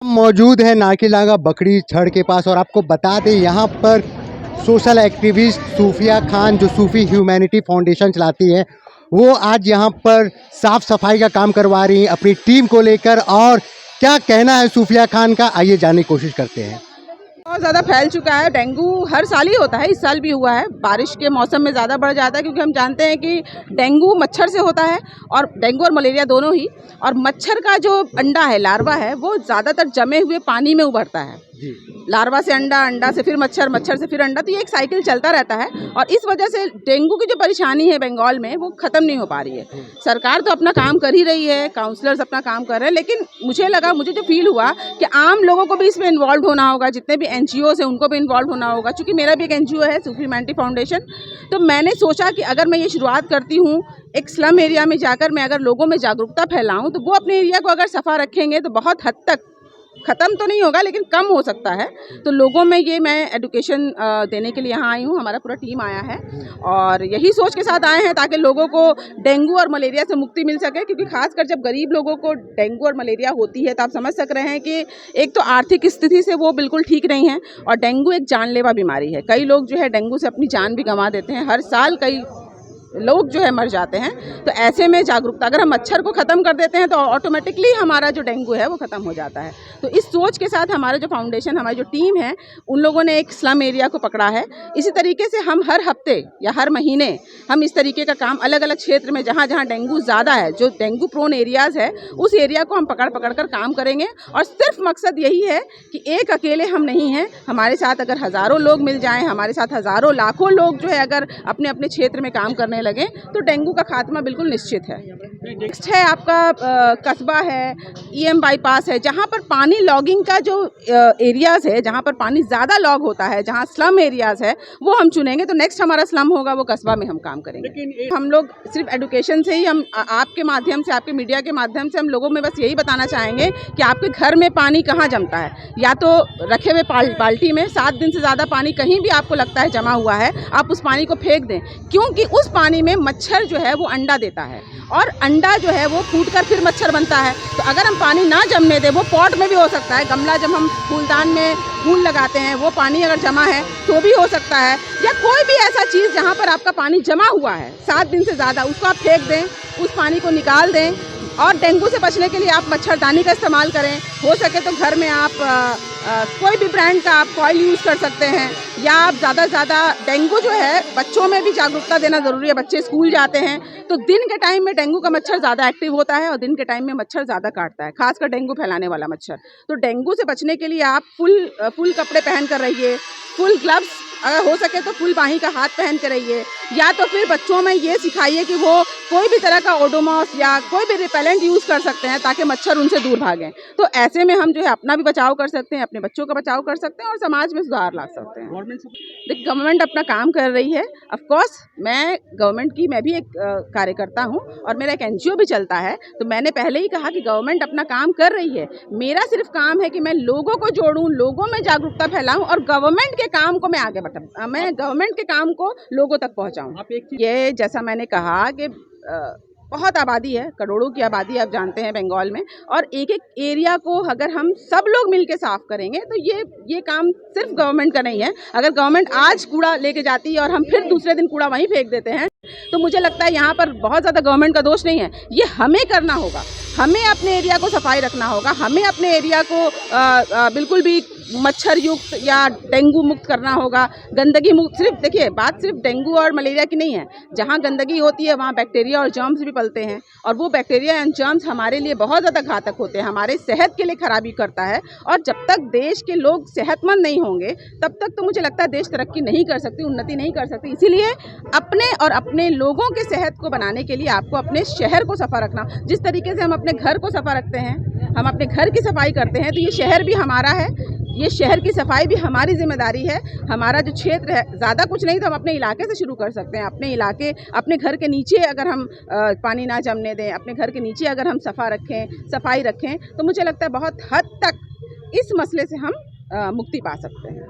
मौजूद है नाकीलागा बकरी छड़ के पास और आपको बता दें यहाँ पर सोशल एक्टिविस्ट सूफिया खान जो सूफी ह्यूमैनिटी फाउंडेशन चलाती है वो आज यहाँ पर साफ सफाई का काम करवा रही है अपनी टीम को लेकर। और क्या कहना है सूफिया खान का, आइए जानने की कोशिश करते हैं। बहुत ज़्यादा फैल चुका है। डेंगू हर साल ही होता है, इस साल भी हुआ है। बारिश के मौसम में ज़्यादा बढ़ जाता है क्योंकि हम जानते हैं कि डेंगू मच्छर से होता है, और डेंगू और मलेरिया दोनों ही। और मच्छर का जो अंडा है, लार्वा है, वो ज़्यादातर जमे हुए पानी में उभरता है। लार्वा से अंडा, अंडा से फिर मच्छर, मच्छर से फिर अंडा, तो ये एक साइकिल चलता रहता है। और इस वजह से डेंगू की जो परेशानी है बंगाल में वो ख़त्म नहीं हो पा रही है। सरकार तो अपना काम कर ही रही है, काउंसलर्स अपना काम कर रहे हैं, लेकिन मुझे जो फील हुआ कि आम लोगों को भी इसमें इन्वॉल्व होना होगा, जितने भी NGOs हैं उनको भी इन्वॉल्व होना होगा। क्योंकि मेरा भी एक NGO है, सूफी ह्यूमैनिटी फाउंडेशन। तो मैंने सोचा कि अगर मैं ये शुरुआत करती हूँ, एक स्लम एरिया में जाकर मैं अगर लोगों में जागरूकता फैलाऊँ, तो वो अपने एरिया को अगर सफ़ा रखेंगे तो बहुत हद तक ख़त्म तो नहीं होगा लेकिन कम हो सकता है। तो लोगों में ये मैं एजुकेशन देने के लिए यहाँ आई हूँ। हमारा पूरा टीम आया है और यही सोच के साथ आए हैं ताकि लोगों को डेंगू और मलेरिया से मुक्ति मिल सके। क्योंकि खासकर जब गरीब लोगों को डेंगू और मलेरिया होती है तो आप समझ सक रहे हैं कि एक तो आर्थिक स्थिति से वो बिल्कुल ठीक नहीं है, और डेंगू एक जानलेवा बीमारी है। कई लोग जो है डेंगू से अपनी जान भी गंवा देते हैं, हर साल कई लोग जो है मर जाते हैं। तो ऐसे में जागरूकता, अगर हम मच्छर को ख़त्म कर देते हैं तो ऑटोमेटिकली हमारा जो डेंगू है वो ख़त्म हो जाता है। तो इस सोच के साथ हमारा जो फाउंडेशन, हमारी जो टीम है, उन लोगों ने एक स्लम एरिया को पकड़ा है। इसी तरीके से हम हर हफ्ते या हर महीने हम इस तरीके का काम अलग अलग क्षेत्र में जहाँ जहाँ डेंगू ज़्यादा है, जो डेंगू प्रोन एरियाज़ है, उस एरिया को हम पकड़ कर काम करेंगे। और सिर्फ मकसद यही है कि एक अकेले हम नहीं हैं, हमारे साथ अगर हज़ारों लोग मिल जाएँ, हमारे साथ हज़ारों लाखों लोग जो है अगर अपने अपने क्षेत्र में काम करने लगे तो डेंगू का खात्मा बिल्कुल निश्चित है। नेक्स्ट है आपका कस्बा है, EM बाईपास है, जहाँ पर पानी लॉगिंग का जो एरियाज़ है, जहाँ पर पानी ज़्यादा लॉग होता है, जहाँ स्लम एरियाज़ है, वो हम चुनेंगे। तो नेक्स्ट हमारा स्लम होगा वो कस्बा में हम काम करेंगे। हम लोग सिर्फ एडुकेशन से ही, हम आपके माध्यम से, आपके मीडिया के माध्यम से हम लोगों में बस यही बताना चाहेंगे कि आपके घर में पानी कहाँ जमता है, या तो रखे हुए बाल्टी में 7 दिन से ज़्यादा पानी कहीं भी आपको लगता है जमा हुआ है, आप उस पानी को फेंक दें। क्योंकि उस पानी में मच्छर जो है वो अंडा देता है, और अंडा जो है वो फूटकर फिर मच्छर बनता है। तो अगर हम पानी ना जमने दें, वो पॉट में भी हो सकता है, गमला जब हम फूलदान में फूल लगाते हैं, वो पानी अगर जमा है तो भी हो सकता है। या कोई भी ऐसा चीज़ जहाँ पर आपका पानी जमा हुआ है 7 दिन से ज़्यादा, उसको आप फेंक दें, उस पानी को निकाल दें। और डेंगू से बचने के लिए आप मच्छरदानी का इस्तेमाल करें। हो सके तो घर में आप कोई भी ब्रांड का आप कॉइल यूज़ कर सकते हैं। या आप ज़्यादा से ज़्यादा, डेंगू जो है बच्चों में भी जागरूकता देना ज़रूरी है। बच्चे स्कूल जाते हैं तो दिन के टाइम में डेंगू का मच्छर ज़्यादा एक्टिव होता है और दिन के टाइम में मच्छर ज़्यादा काटता है, खासकर डेंगू फैलाने वाला मच्छर। तो डेंगू से बचने के लिए आप फुल कपड़े पहन कर रहिए, फुल ग्लव्स, अगर हो सके तो फुल बाही का हाथ पहन कर रहिए। या तो फिर बच्चों में ये सिखाइए कि वो कोई भी तरह का ओडोमॉस या कोई भी रिपेलेंट यूज़ कर सकते हैं ताकि मच्छर उनसे दूर भागें। तो ऐसे में हम जो है अपना भी बचाव कर सकते हैं, अपने बच्चों का बचाव कर सकते हैं और समाज में सुधार ला सकते हैं। देखिए, गवर्नमेंट अपना काम कर रही है। ऑफ कोर्स मैं गवर्नमेंट की, मैं भी एक कार्यकर्ता हूँ और मेरा एक NGO भी चलता है। तो मैंने पहले ही कहा कि गवर्नमेंट अपना काम कर रही है। मेरा सिर्फ काम है कि मैं लोगों को जोड़ूं, लोगों में जागरूकता फैलाऊं और गवर्नमेंट के काम को मैं आगे बढ़ाऊं, मैं गवर्नमेंट के काम को लोगों तक पहुँचाऊँ। ये जैसा मैंने कहा कि बहुत आबादी है, करोड़ों की आबादी आप जानते हैं बंगाल में, और एक एक एरिया को अगर हम सब लोग मिलके साफ करेंगे तो ये काम सिर्फ गवर्नमेंट का नहीं है। अगर गवर्नमेंट आज कूड़ा लेके जाती है और हम फिर दूसरे दिन कूड़ा वहीं फेंक देते हैं तो मुझे लगता है यहाँ पर बहुत ज़्यादा गवर्नमेंट का दोष नहीं है। ये हमें करना होगा, हमें अपने एरिया को सफाई रखना होगा, हमें अपने एरिया को बिल्कुल भी मच्छर युक्त या डेंगू मुक्त करना होगा, गंदगी मुक्त। सिर्फ देखिए, बात सिर्फ डेंगू और मलेरिया की नहीं है। जहाँ गंदगी होती है वहाँ बैक्टीरिया और जर्म्स भी पलते हैं, और वो बैक्टीरिया एंड जर्म्स हमारे लिए बहुत ज़्यादा घातक होते हैं, हमारे सेहत के लिए खराबी करता है। और जब तक देश के लोग सेहतमंद नहीं होंगे तब तक तो मुझे लगता है देश तरक्की नहीं कर सकती, उन्नति नहीं कर सकती। इसीलिए अपने लोगों के सेहत को बनाने के लिए आपको अपने शहर को सफ़ा रखना। जिस तरीके से हम अपने घर को सफ़ा रखते हैं, हम अपने घर की सफाई करते हैं, तो ये शहर भी हमारा है, ये शहर की सफाई भी हमारी जिम्मेदारी है। हमारा जो क्षेत्र है, ज़्यादा कुछ नहीं तो हम अपने इलाके से शुरू कर सकते हैं। अपने इलाके, अपने घर के नीचे अगर हम पानी ना जमने दें, अपने घर के नीचे अगर हम सफाई रखें तो मुझे लगता है बहुत हद तक इस मसले से हम मुक्ति पा सकते हैं।